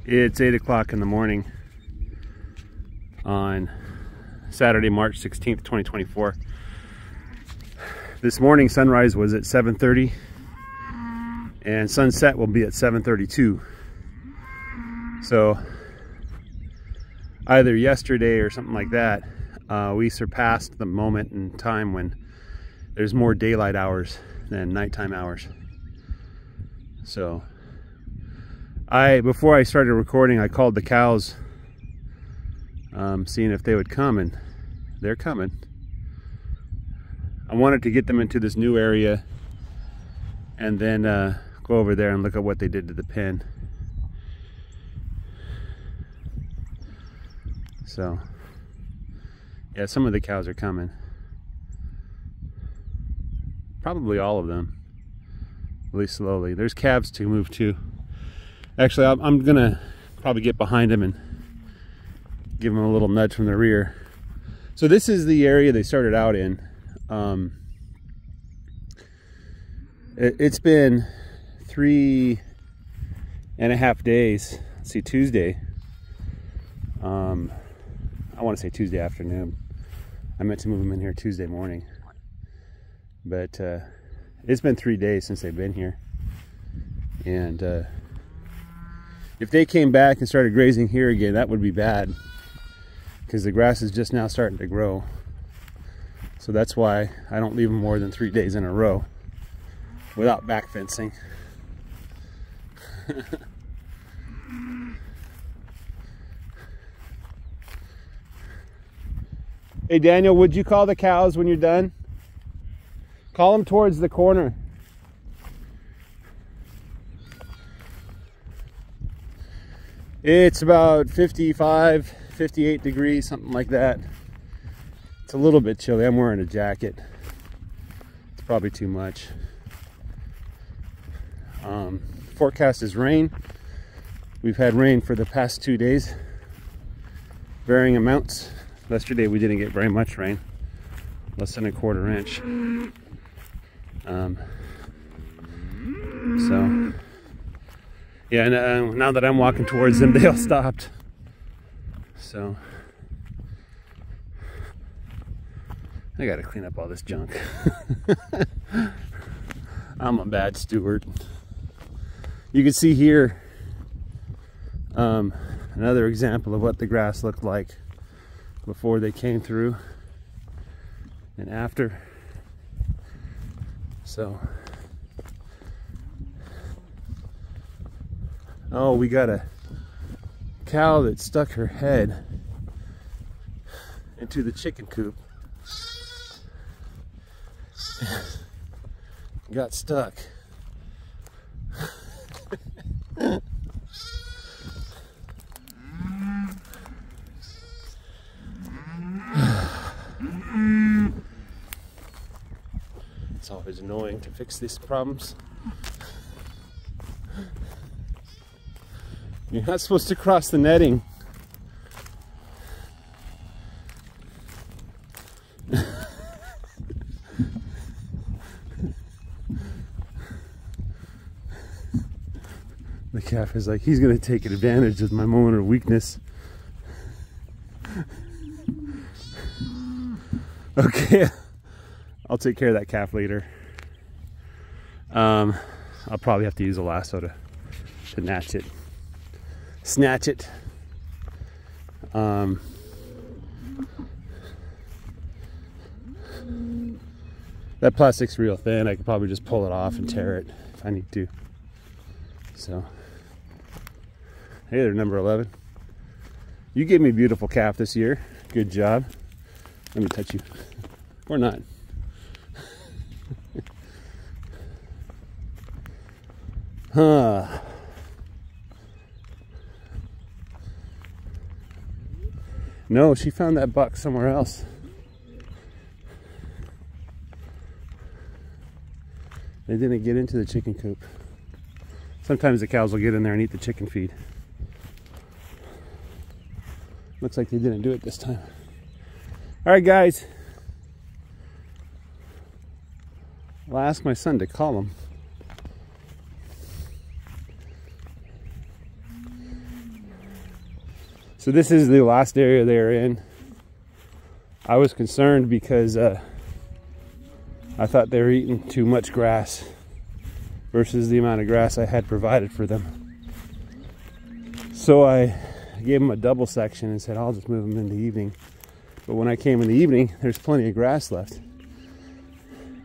It's 8 o'clock in the morning on Saturday, March 16th, 2024. This morning sunrise was at 7:30 and sunset will be at 7:32. So either yesterday or something like that, we surpassed the moment in time when there's more daylight hours than nighttime hours. So before I started recording, I called the cows, seeing if they would come, and they're coming. I wanted to get them into this new area and then go over there and look at what they did to the pen. So yeah, some of the cows are coming. Probably all of them, at least slowly. There's calves to move too. Actually, I'm gonna probably get behind them and give them a little nudge from the rear. So this is the area they started out in. It's been 3.5 days. Let's see, Tuesday. I want to say Tuesday afternoon. I meant to move them in here Tuesday morning. But it's been 3 days since they've been here. And if they came back and started grazing here again, that would be bad, because the grass is just now starting to grow. So that's why I don't leave them more than 3 days in a row without back fencing. Hey Daniel, would you call the cows when you're done? Call them towards the corner. It's about 55, 58 degrees, something like that. It's a little bit chilly. I'm wearing a jacket. It's probably too much. Forecast is rain. We've had rain for the past 2 days, varying amounts. Yesterday we didn't get very much rain, less than 1/4 inch. So yeah, and now that I'm walking towards them, they all stopped. So I gotta clean up all this junk. I'm a bad steward. You can see here another example of what the grass looked like before they came through and after. So oh, we got a cow that stuck her head into the chicken coop. Got stuck. It's always annoying to fix these problems. You're not supposed to cross the netting. The calf is like, he's gonna take advantage of my moment of weakness. Okay, I'll take care of that calf later. I'll probably have to use a lasso to snatch it. That plastic's real thin. I could probably just pull it off and tear it if I need to. So, hey there, number 11. You gave me a beautiful calf this year. Good job. Let me touch you. Or not. Huh. No, she found that buck somewhere else. They didn't get into the chicken coop. Sometimes the cows will get in there and eat the chicken feed. Looks like they didn't do it this time. All right, guys. I'll ask my son to call him. So this is the last area they're in. I was concerned because I thought they were eating too much grass versus the amount of grass I had provided for them. So I gave them a double section and said, I'll just move them in the evening. But when I came in the evening, there's plenty of grass left.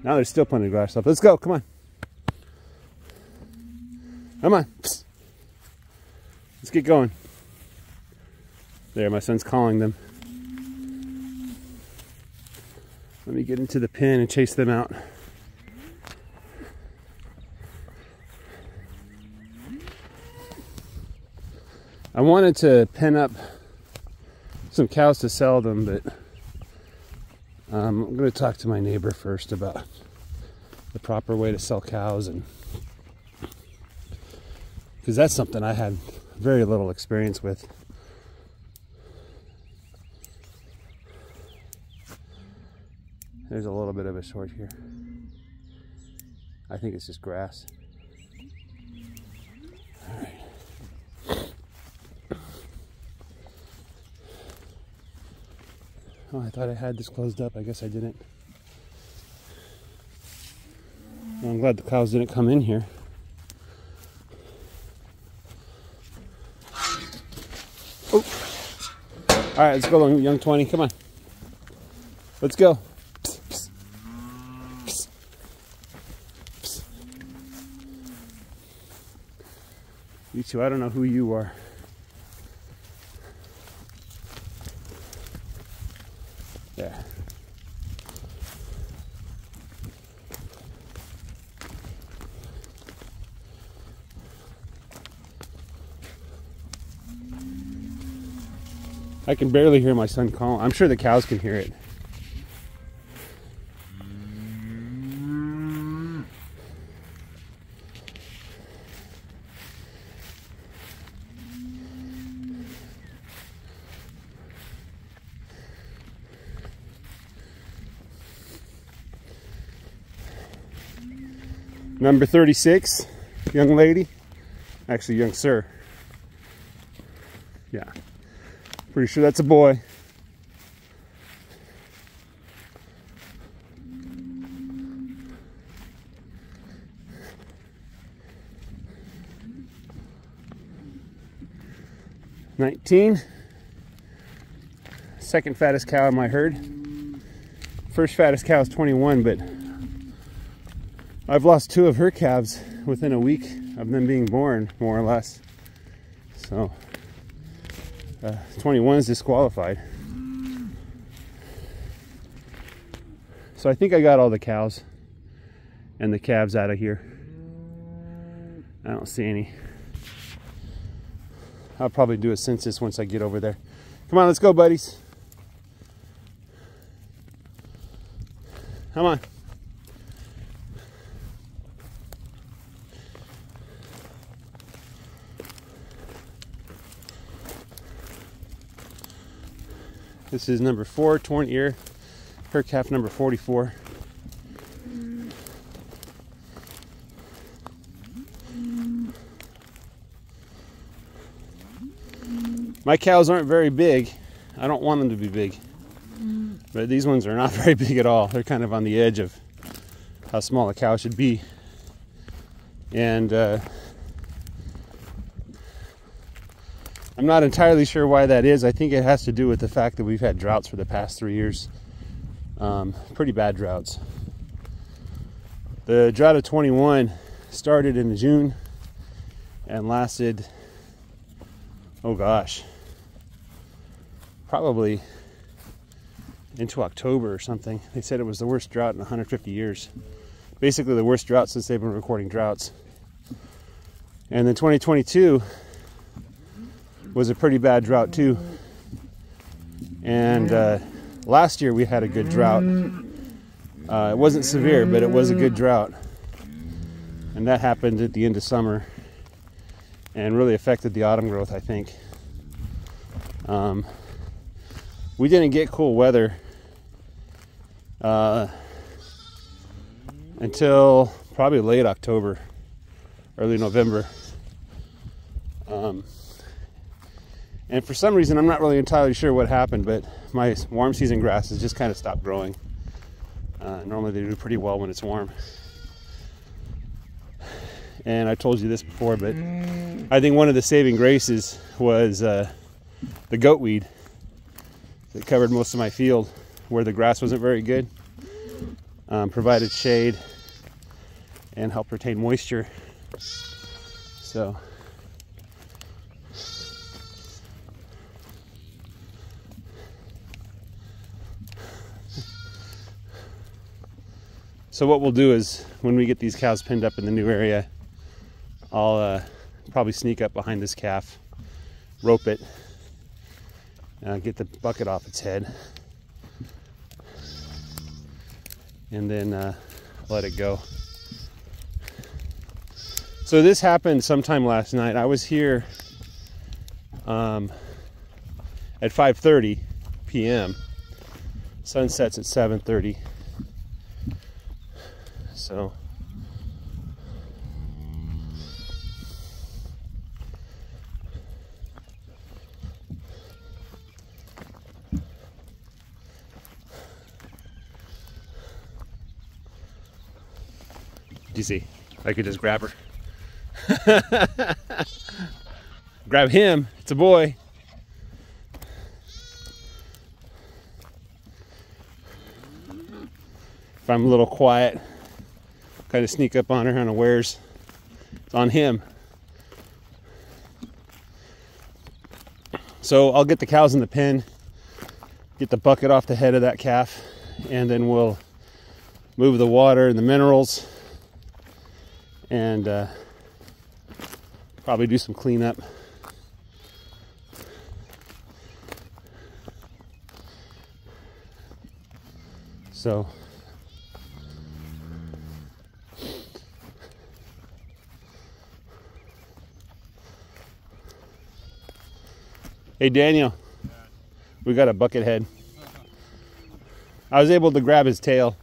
Now there's still plenty of grass left. Let's go, come on. Come on. Psst. Let's get going. There, my son's calling them. Let me get into the pen and chase them out. I wanted to pen up some cows to sell them, but I'm going to talk to my neighbor first about the proper way to sell cows, and because that's something I had very little experience with. There's a little bit of a short here. I think it's just grass. All right. Oh, I thought I had this closed up. I guess I didn't. Well, I'm glad the cows didn't come in here. Oh. All right, let's go, young 20. Come on. Let's go. Psst, psst. Psst. Psst. You two, I don't know who you are. There. I can barely hear my son calling. I'm sure the cows can hear it. Number 36, young lady. Actually, young sir. Yeah. Pretty sure that's a boy. $19. Second fattest cow in my herd. First fattest cow is 21, but I've lost 2 of her calves within a week of them being born, more or less. So 21 is disqualified. So I think I got all the cows and the calves out of here. I don't see any. I'll probably do a census once I get over there. Come on, let's go, buddies. Come on. This is number 4, torn ear, her calf number 44. My cows aren't very big. I don't want them to be big. But these ones are not very big at all. They're kind of on the edge of how small a cow should be. And I'm not entirely sure why that is. I think it has to do with the fact that we've had droughts for the past 3 years. Pretty bad droughts. The drought of 21 started in June and lasted, oh gosh, probably into October or something. They said it was the worst drought in 150 years. Basically the worst drought since they've been recording droughts. And then 2022 was a pretty bad drought too. And last year we had a good drought. It wasn't severe, but it was a good drought. And that happened at the end of summer and really affected the autumn growth, I think. We didn't get cool weather until probably late October, early November. And for some reason, I'm not really entirely sure what happened, but my warm season grasses just kind of stopped growing. Normally they do pretty well when it's warm. And I told you this before, but I think one of the saving graces was the goat weed that covered most of my field where the grass wasn't very good. Provided shade and helped retain moisture. So what we'll do is when we get these cows pinned up in the new area, I'll probably sneak up behind this calf, rope it, get the bucket off its head, and then let it go. So this happened sometime last night. I was here at 5:30 p.m. Sun sets at 7:30. So do you see? I could just grab her. Grab him. It's a boy. If I'm a little quiet, kind of sneak up on her unawares. It's on him. So I'll get the cows in the pen, get the bucket off the head of that calf, and then we'll move the water and the minerals and probably do some cleanup. So hey Daniel, we got a bucket head. I was able to grab his tail,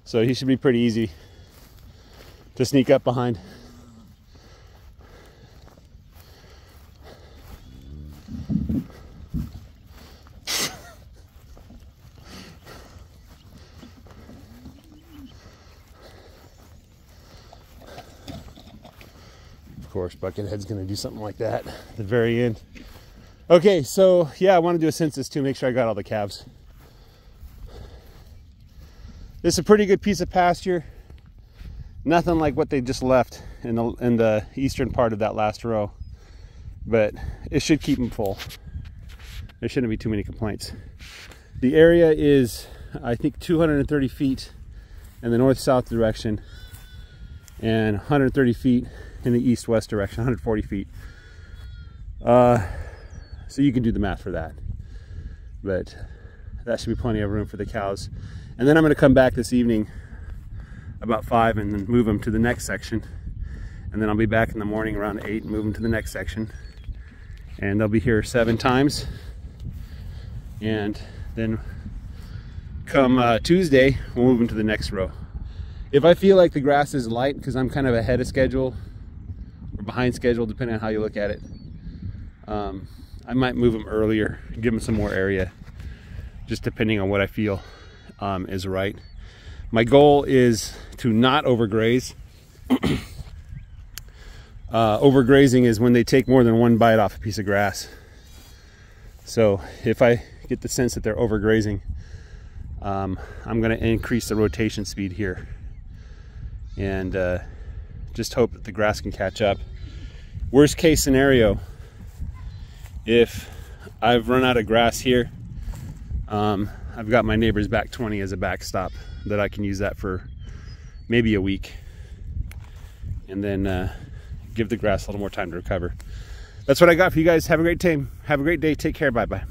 so he should be pretty easy to sneak up behind. Of course, Buckethead's gonna do something like that at the very end. Okay, so yeah, I want to do a census too, make sure I got all the calves. This is a pretty good piece of pasture. Nothing like what they just left in the eastern part of that last row, but it should keep them full. There shouldn't be too many complaints. The area is, I think, 230 feet in the north-south direction and 130 feet in the east-west direction, 140 feet. So you can do the math for that, but that should be plenty of room for the cows. And then I'm going to come back this evening about 5 and then move them to the next section, and then I'll be back in the morning around 8 and move them to the next section, and they'll be here 7 times. And then come Tuesday we'll move them to the next row. If I feel like the grass is light, because I'm kind of ahead of schedule or behind schedule depending on how you look at it, I might move them earlier, give them some more area, just depending on what I feel is right. My goal is to not overgraze. Overgrazing is when they take more than one bite off a piece of grass. So if I get the sense that they're overgrazing, I'm going to increase the rotation speed here and just hope that the grass can catch up. Worst case scenario, if I've run out of grass here, I've got my neighbor's back 20 as a backstop that I can use that for maybe a week, and then give the grass a little more time to recover. That's what I got for you guys. Have a great time. Have a great day. Take care. Bye-bye.